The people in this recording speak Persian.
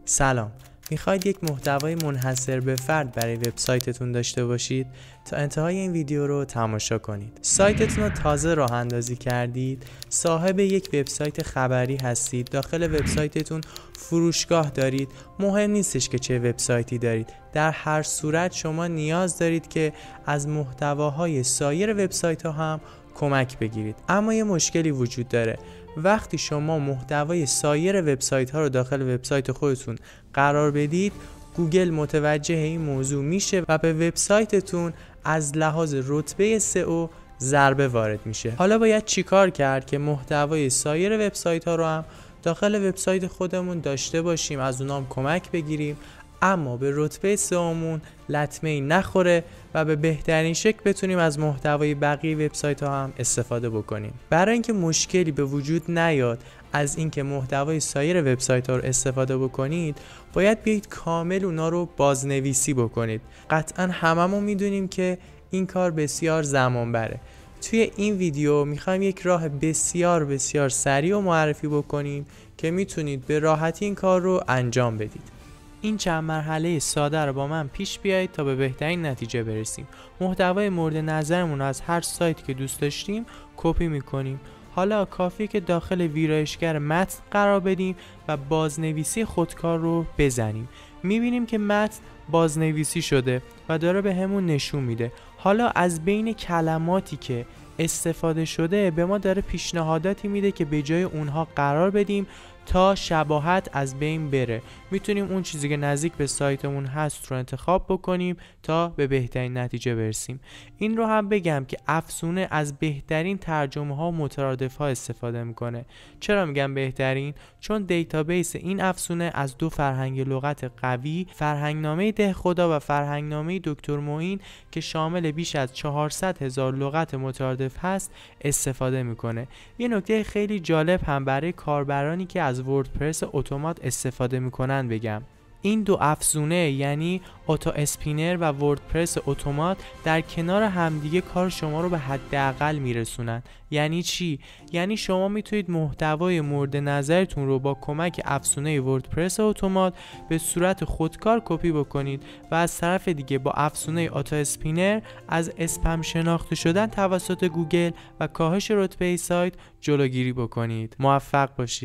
سلام، میخواید یک محتوای منحصر به فرد برای وبسایتتون داشته باشید؟ تا انتهای این ویدیو رو تماشا کنید. سایتتون رو تازه راه اندازی کردید، صاحب یک وبسایت خبری هستید، داخل وبسایتتون فروشگاه دارید، مهم نیستش که چه وبسایتی دارید. در هر صورت شما نیاز دارید که از محتواهای سایر وبسایت ها هم کمک بگیرید. اما یه مشکلی وجود داره. وقتی شما محتوای سایر وبسایت ها رو داخل وبسایت خودتون قرار بدید، گوگل متوجه این موضوع میشه و به وبسایتتون از لحاظ رتبه SEO ضربه وارد میشه. حالا باید چیکار کرد که محتوای سایر وبسایت ها رو هم داخل وبسایت خودمون داشته باشیم، از اونام کمک بگیریم، اما به رتبه SEOمون لطمه‌ای نخوره و به بهترین شکل بتونیم از محتوای بقیه وبسایت ها هم استفاده بکنیم. برای اینکه مشکلی به وجود نیاد از اینکه محتوای سایر وبسایت ها رو استفاده بکنید، باید بیایید کامل اونا رو بازنویسی بکنید. قطعا هممون میدونیم که این کار بسیار زمان بره. توی این ویدیو میخوایم یک راه بسیار سریع و معرفی بکنیم که میتونید به راحتی این کار رو انجام بدید. این چند مرحله ساده رو با من پیش بیایید تا به بهترین نتیجه برسیم. محتوای مورد نظرمون رو از هر سایتی که دوست داشتیم کپی میکنیم. حالا کافیه که داخل ویرایشگر متن قرار بدیم و بازنویسی خودکار رو بزنیم. میبینیم که متن بازنویسی شده و داره به همون نشون میده. حالا از بین کلماتی که استفاده شده به ما داره پیشنهاداتی میده که به جای اونها قرار بدیم تا شباهت از بین بره. میتونیم اون چیزی که نزدیک به سایتمون هست رو انتخاب بکنیم تا به بهترین نتیجه برسیم. این رو هم بگم که افزونه از بهترین ترجمه ها و مترادف ها استفاده میکنه. چرا میگم بهترین؟ چون دیتابیس این افزونه از دو فرهنگ لغت قوی، فرهنگنامه دهخدا و فرهنگنامه دکتر معین که شامل بیش از 400,000 لغت مترادف هست استفاده میکنه. یه نکته خیلی جالب هم برای کاربرانی که از وردپرس اتومات استفاده میکنن بگم. این دو افزونه یعنی اتو اسپینر و وردپرس اتومات در کنار همدیگه کار شما رو به حداقل میرسونن. یعنی چی؟ یعنی شما میتونید محتوای مورد نظرتون رو با کمک افزونه وردپرس اتومات به صورت خودکار کپی بکنید و از طرف دیگه با افزونه اتو اسپینر از اسپم شناخته شدن توسط گوگل و کاهش رتبه سایت جلوگیری بکنید. موفق باشید.